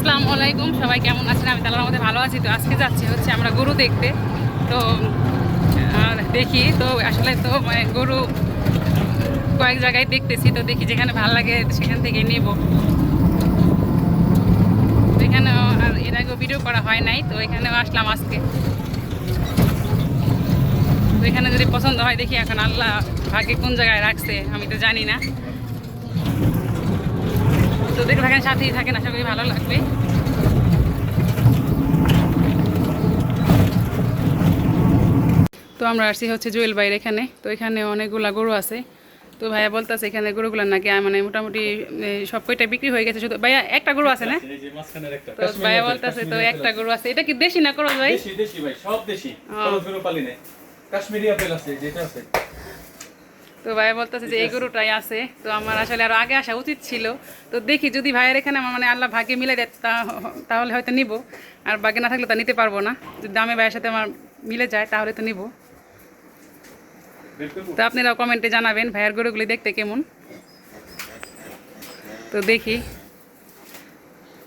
আসসালামু আলাইকুম, সবাই কেমন আছেন? আমি তাহলে আমাদের ভালো আছি। তো আজকে যাচ্ছি হচ্ছে আমরা গরু দেখতে। তো দেখি তো আসলে তো গরু কয়েক জায়গায় দেখতেছি, তো দেখি যেখানে ভালো লাগে সেখান থেকে নেব। তো এখানেও আর এর আগেও ভিডিও করা হয় নাই, তো এখানেও আসলাম আজকে। তো এখানে যদি পছন্দ হয় দেখি, এখন আল্লাহ ভাগ্যে কোন জায়গায় রাখছে আমি তো জানি না। তো দেখুন এখানে সাথেই থাকেন, আশা করি ভালো লাগবে। তো আমরা আসছি হচ্ছে জুয়েল ভাইয়ের এখানে। তো এখানে অনেকগুলা গরু আছে। তো ভাইয়া বলতেছে এখানে গরুগুলো নাকি মানে মোটামুটি সব কয়টা বিক্রি হয়ে গেছে, শুধু ভাইয়া একটা গরু আছে না? তো ভাইয়া বলতেছে তো একটা গরু আছে। এটা কি দেশি না করো ভাই? দেশি দেশি ভাই, সব দেশি, কোনো গরু পালি না। কাশ্মীরি আপেল আছে, যেটা আছে। তো ভাইয়া বলতেছে যে এই গরুটাই আছে। তো আমার আসলে আরো আগে আসা উচিত ছিল। তো দেখি যদি ভাইয়ের এখানে আমার মানে আল্লাহ ভাগ্যে মিলে দেয় তাহলে হয়তো নিব, আর ভাগ্যে না থাকলে তা নিতে পারবো না। যদি দামে ভাইয়ের সাথে আমার মিলে যায় তাহলে তো নিব। তো আপনারাও কমেন্টে জানাবেন ভাইয়ের গরুগুলি দেখতে কেমন। তো দেখি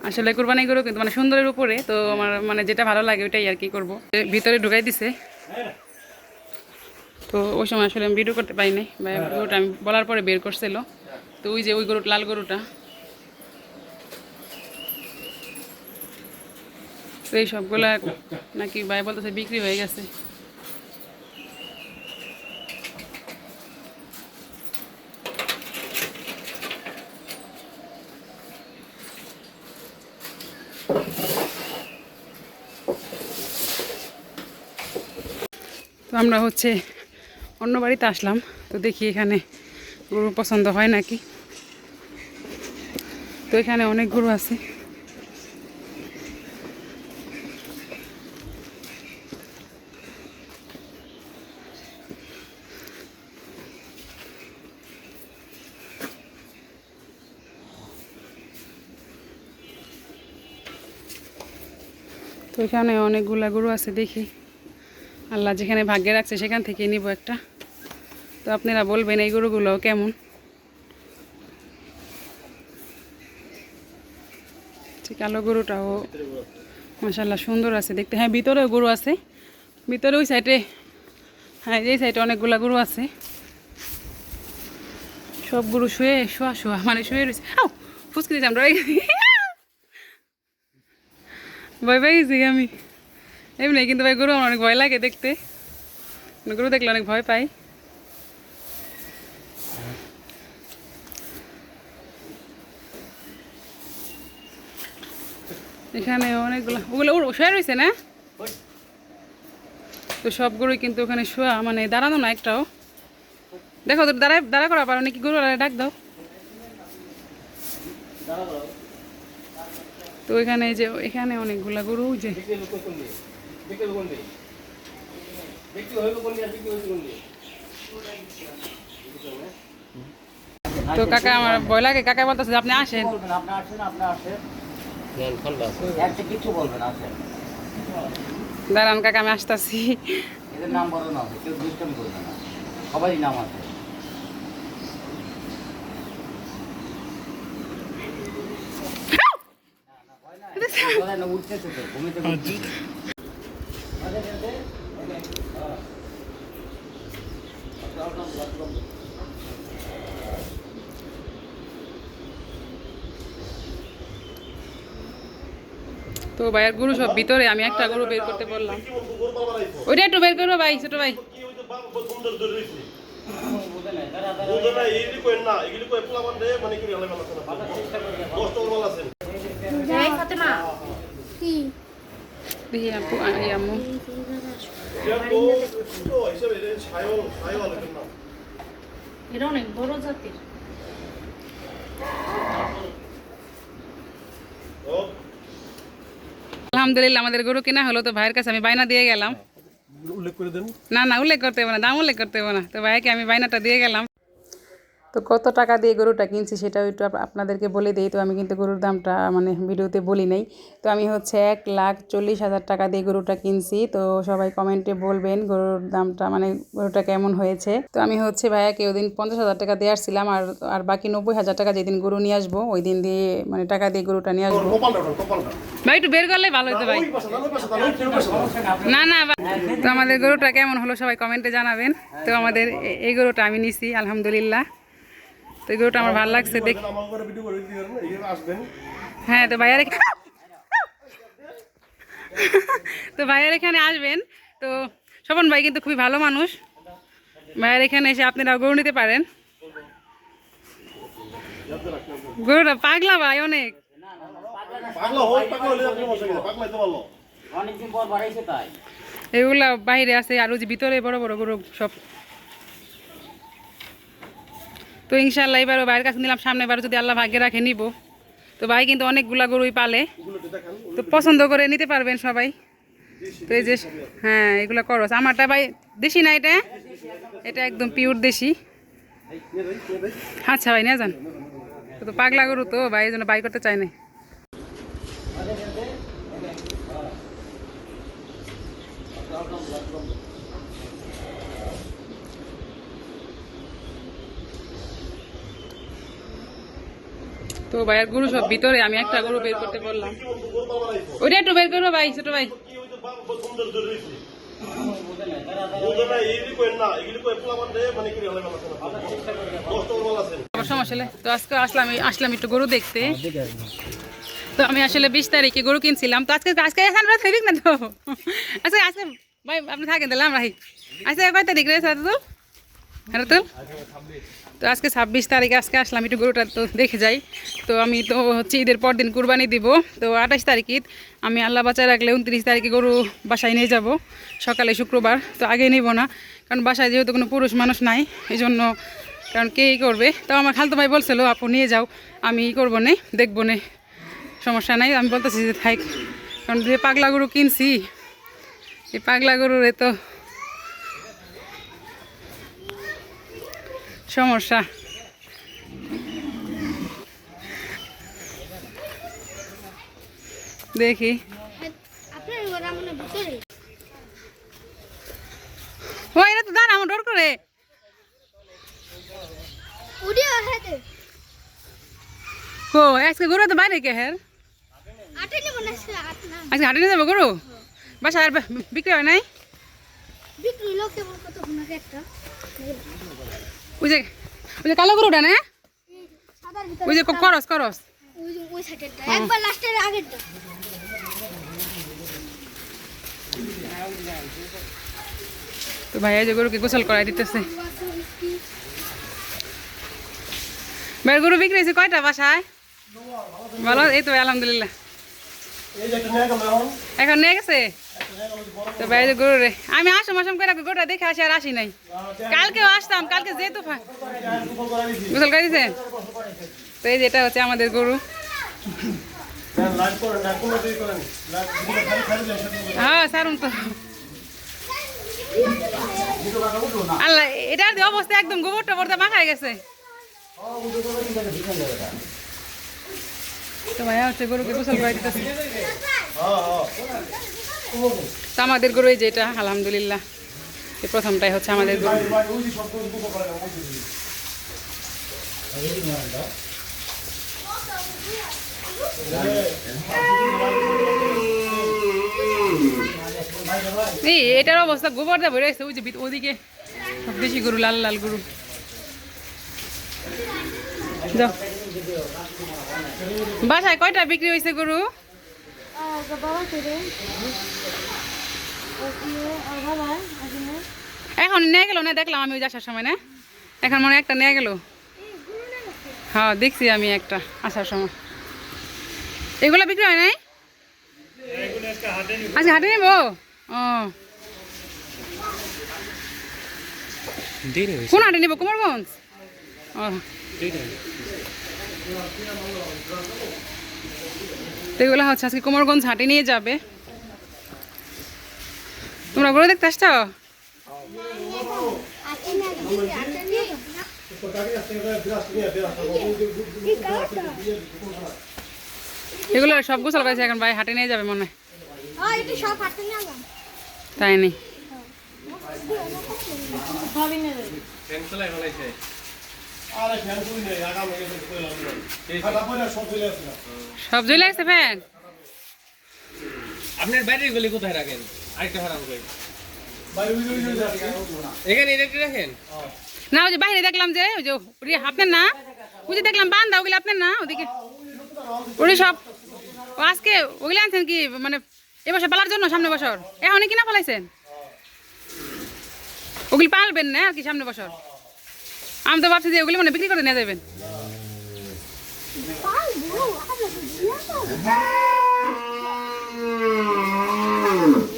আসলে কুরবানি গরু কিন্তু মানে সুন্দরের উপরে, তো আমার মানে যেটা ভালো লাগে ওইটাই আর কি করবো। ভিতরে ঢুকাই দিছে, তো ওই সময় আসলে আমি ভিডিও করতে পারি নাই। গরুটা আমি বলার পরে বের করছিল। তো ওই যে ওই গরুটা, লাল গরুটা। তো এই সবগুলা নাকি ভাই বলতেছে বিক্রি হয়ে গেছে। তো আমরা হচ্ছে অন্য বাড়িতে আসলাম। তো দেখি এখানে গরু পছন্দ হয় নাকি। তো এখানে অনেক গরু আছে। তো এখানে অনেকগুলা গরু আছে, দেখি আল্লাহ যেখানে ভাগ্যে রাখছে সেখান থেকে নিব একটা। তো আপনারা বলবেন এই গরুগুলো কেমন। কালো গরুটাও মাশাআল্লাহ সুন্দর আছে দেখতে। হ্যাঁ ভিতরেও গরু আছে, ভিতরে ওই সাইডে, হ্যাঁ এই সাইডে অনেকগুলা গরু আছে। সব গরু শুয়ে শোয়া শোয়া মানে শুয়ে রয়েছে। ফুসকে দিয়েছি আমরা, ভয় পেয়ে গেছি আমি এমনি। কিন্তু ভাই গরু আমার অনেক ভয় লাগে দেখতে, গরু দেখলে অনেক ভয় পাই। এখানে অনেকগুলো ওগুলো শুয়ে রয়েছে না? তো সব গরুই কিন্তু ওখানে শোয়া, মানে দাঁড়ানো না একটাও। দেখো তো দাঁড়া করা পারো নাকি, গরু ডাক দাও। তো এখানে যে এখানে অনেকগুলা গরু যে, তো কাকা আমার ভয় লাগে। কাকা বলতেছে আপনি আসেন। দাঁড়ান কাকা আমি আসতেছি। এদের নাম বড় না, কেউ দুষ্টামি করবে না, সবারই নাম আছে। উঠতেছে তো ঘুমিতে তো ভাইয়ের গরু সব ভিতরে, আমি একটা গরু বের করতে বললাম। ওইটা একটু বের করবো ভাই, ছোট ভাই। দেখি আপু আম্মু এটা অনেক বড় জাতের। আলহামদুলিল্লাহ আমাদের গরু কেনা হলো। তো ভাইয়ের কাছে আমি বাইনা দিয়ে গেলাম। উল্লেখ করে দেন। না না উল্লেখ করতে হবে না, দাম উল্লেখ করতে হবে না। তো ভাইকে আমি বাইনাটা দিয়ে গেলাম। তো কত টাকা দিয়ে গরুটা কিনছি সেটাও একটু আপনাদেরকে বলে দিই। তো আমি কিন্তু গরুর দামটা মানে ভিডিওতে বলি নাই। তো আমি হচ্ছে 1,40,000 টাকা দিয়ে গরুটা কিনছি। তো সবাই কমেন্টে বলবেন গরুর দামটা মানে গরুটা কেমন হয়েছে। তো আমি হচ্ছে ভাইয়াকে ওই দিন 50,000 টাকা দিয়ে আসছিলাম, আর বাকি 90,000 টাকা যেদিন গরু নিয়ে আসবো ওই দিন দিয়ে মানে টাকা দিয়ে গরুটা নিয়ে আসবো। ভাই একটু বের করলে ভালো হতো ভাই। না না তো আমাদের গরুটা কেমন হলো সবাই কমেন্টে জানাবেন। তো আমাদের এই গরুটা আমি নিছি আলহামদুলিল্লাহ। তো এই গরুটা আমার ভালো লাগছে দেখি। হ্যাঁ তো ভাইয়ার তো ভাইয়ার এখানে আসবেন। তো স্বপন ভাই কিন্তু খুবই ভালো মানুষ, ভাইয়ার এখানে এসে আপনারা গরু নিতে পারেন। গরুটা পাগলা ভাই অনেক, এগুলা বাইরে আছে আর ওই যে ভিতরে বড় বড় গরু সব। তো ইনশাল্লাহ এবারও ভাইয়ের কাছে নিলাম, সামনে এবার যদি আল্লাহ ভাগ্যে রাখে নিব। তো ভাই কিন্তু অনেকগুলা গরুই পালে, তো পছন্দ করে নিতে পারবেন সবাই। তো এই যে হ্যাঁ এগুলো করস আমারটা ভাই দেশি না, এটা এটা একদম পিওর দেশি। আচ্ছা ভাই নিয়ে যান। তো পাগলা গরু তো ভাই এই জন্য বাই করতে চাই না। তো ভাইয়ের গরু সব ভিতরে, আমি একটা গরু বের করতে বললাম, ওইটা একটু বের করবো ভাই ছোট ভাই। সমস্যা নেই। তো আজকে আসলাম একটু গরু দেখতে। তো আমি আসলে 20 তারিখে গরু কিনছিলাম। তো আজকে আজকে না তো আজকে আজকে ভাই আপনি থাকেন তাহলে আমরা আজকে কয় তারিখ রয়েছে তো তো আজকে 26 তারিখ। আজকে আসলাম একটু গরুটা তো দেখে যাই। তো আমি তো হচ্ছে ঈদের পর দিন কুরবানি দিব। তো 28 তারিখ ঈদ, আমি আল্লাহ বাঁচায় রাখলে 29 তারিখে গরু বাসায় নিয়ে যাব সকালে শুক্রবার। তো আগে নিব না, কারণ বাসায় যেহেতু কোনো পুরুষ মানুষ নাই এই জন্য, কারণ কেই করবে। তো আমার খালতো ভাই বলছিল আপু নিয়ে যাও, আমি করবো না দেখবো না, সমস্যা নাই। আমি বলতেছি যে থাক, কারণ যে পাগলা গরু কিনছি এই পাগলা গরুর তো সমস্যা। দেখি ও এরা তো দাঁড়া আমার ডর করে। ও আজকে গরু তো বাইরে কে হের, আজকে হাটে নিয়ে যাবো গরু, বাসা আর বিক্রি হয় নাই। ওই যে কালো গরুটা না, ওই যে করস করস তো ভাইয়া যে গরুকে গোসল করাই দিতেছে। ভাই গরু বিক্রি হয়েছে কয়টা বাসায়? ভালো এই তো আলহামদুলিল্লাহ, এখন নিয়ে গেছে। তো ভাই যে গরু রে আমি আসম করে গরুটা দেখে আসি, আর আসি নাই। কালকেও আসতাম, কালকে যেহেতু গোসল করে দিয়েছেন। তো এই যেটা হচ্ছে আমাদের গরু। হ্যাঁ সারুন তো আল্লাহ, এটার যে অবস্থা একদম গোবর টোবরটা মাখায় গেছে। তো ভাইয়া হচ্ছে গরুকে গোসল করে দিতেছে। তো আমাদের গরু এই যেটা আলহামদুলিল্লাহ, এই প্রথমটাই হচ্ছে আমাদের গরু। এই এটার অবস্থা গোবর দিয়ে ভরে গেছে। ওই যে ওদিকে সব দেশি গরু, লাল লাল গরু। বাসায় কয়টা বিক্রি হয়েছে গরু? এখন নিয়ে গেল না, দেখলাম আমি ওই আসার সময় না, এখন মনে একটা নিয়ে গেল। হ্যাঁ দেখছি আমি একটা আসার সময়। এগুলো বিক্রি হয় নাই, আজকে হাটে নেবো। ও কোন হাটে নেবো? কুমারগঞ্জ। ও এগুলো হচ্ছে আজকে কুমারগঞ্জ হাটে নিয়ে যাবে। তোমরা গরু দেখতে আসছো? এগুলো সব গোছাল পাইছে এখন ভাই হাটে নিয়ে যাবে মনে হয়। এটা সব হাতে নিয়ে আলাম। তাই নি ভাবি না রে। ফ্যান চালাই ফেলাইছে। সব জ্বলে আসছে ফ্যান। আপনার ব্যাটারি গুলি কোথায় রাখেন? আরেকটা হারাম কই। এখানে ইলেকট্রিক রাখেন? না ওই যে বাইরে দেখলাম যে ওই যে আপনার না ওই যে দেখলাম বান্ধা ওগুলো আপনার না ওদিকে ওই সব ও আজকে ওগুলো আনছেন কি মানে এবছর পালার জন্য সামনে বছর এখন কিনা ফেলাইছেন ওগুলি পালবেন না আর কি সামনে বছর আমি তো ভাবছি যে ওগুলি মানে বিক্রি করে নিয়ে যাবেন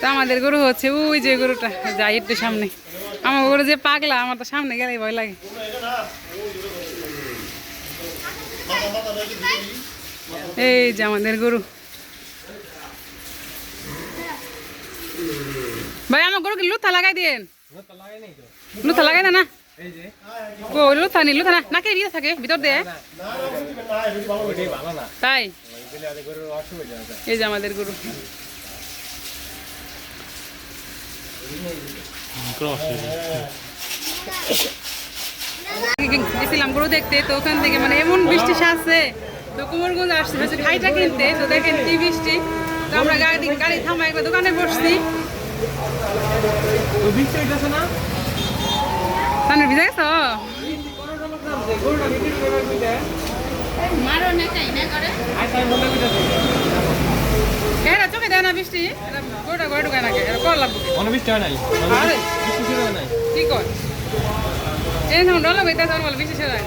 তা আমাদের গরু হচ্ছে ওই যে গরুটা যাই একটু সামনে আমার গরু যে পাগলা আমার তো সামনে গেলেই ভয় লাগে এই যে আমাদের গরু ভাই আমার গরুকে লুথা লাগাই দিন লুথা লাগাই না না ও লুথা নি লুথা না নাকি ভিতর থাকে ভিতর দিয়ে তাই এই যে আমাদের গরু গেছিলাম গরু দেখতে তো ওখান থেকে মানে এমন বৃষ্টি আসছে তো কুমোরগঞ্জ আসছে হচ্ছে খাইটা কিনতে তো দেখেন কি বৃষ্টি তো আমরা গাড়ি থামা একটা দোকানে বসছি সামনে ভিজে গেছো মারো না চাই না করে। এটা চোখে দেয় না বৃষ্টি গরুটা ঘরে ঢুকায় নাকি এটা কর লাগবে কোনো বৃষ্টি হয় নাই। আরে বৃষ্টি শুরু হয় নাই। কি কর এই সময় ডল লাগবে এটা বল বৃষ্টি ছেড়ে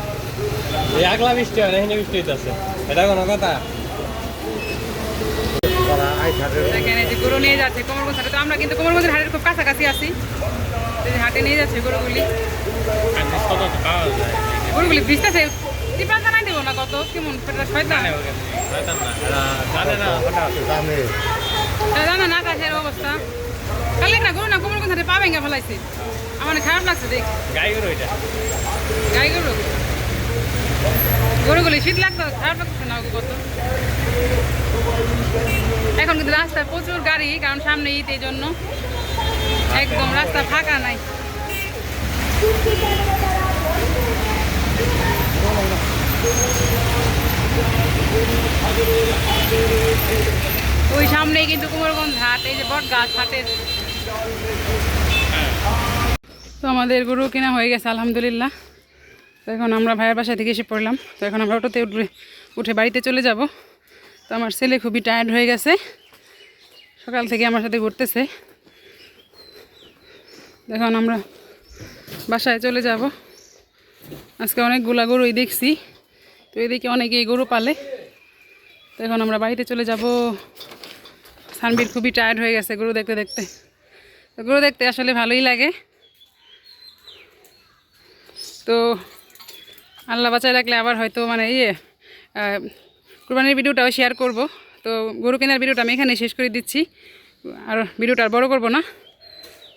এই আগলা বৃষ্টি হয় না, এখানে বৃষ্টি হইতাছে। এটা কোনো কথা? দেখেন এই যে গরু নিয়ে যাচ্ছে কোমরগঞ্জ হাটে তো আমরা কিন্তু কোমরগঞ্জের হাটের খুব কাছাকাছি আছি এই যে হাটে নিয়ে যাচ্ছে গরুগুলি গরুগুলি ভিজতেছে টিপান জানাই দেবো না কত কেমন পেটটা শয়তান জানা না কাছের অবস্থা কালি একটা গরু না কোমরগঞ্জ হাটে পা ভেঙে ফেলাইছে আমার খারাপ লাগছে দেখ গাই গরু এটা। গাই গরু গরুগুলি শীত লাগতো খারাপ লাগছে না ওকে কত এখন কিন্তু রাস্তায় প্রচুর গাড়ি কারণ সামনে ঈদ এই জন্য একদম রাস্তা ফাঁকা নাই ওই সামনেই কিন্তু কুমারগঞ্জ হাট এই যে বট গাছ হাটের তো আমাদের গরু কেনা হয়ে গেছে আলহামদুলিল্লাহ তো এখন আমরা ভাইয়ের বাসা থেকে এসে পড়লাম তো এখন আমরা অটোতে উঠে বাড়িতে চলে যাব তো আমার ছেলে খুবই টায়ার্ড হয়ে গেছে সকাল থেকে আমার সাথে ঘুরতেছে এখন আমরা বাসায় চলে যাব আজকে অনেকগুলা গরুই দেখছি তো এদিকে অনেকেই গরু পালে তো এখন আমরা বাড়িতে চলে যাব সানবীর খুবই টায়ার্ড হয়ে গেছে গরু দেখতে দেখতে তো গরু দেখতে আসলে ভালোই লাগে তো আল্লাহ বাঁচায় রাখলে আবার হয়তো মানে কুরবানির ভিডিওটাও শেয়ার করব তো গরু কেনার ভিডিওটা আমি এখানে শেষ করে দিচ্ছি আর ভিডিওটা আর বড় করব না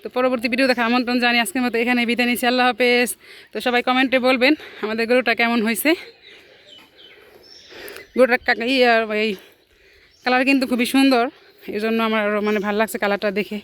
তো পরবর্তী ভিডিও দেখা আমন্ত্রণ জানি আজকের মতো এখানে বিদায় নিচ্ছি আল্লাহ হাফেজ তো সবাই কমেন্টে বলবেন আমাদের গরুটা কেমন হয়েছে গরুটা এই কালার কিন্তু খুবই সুন্দর এই জন্য আমার মানে ভালো লাগছে কালারটা দেখে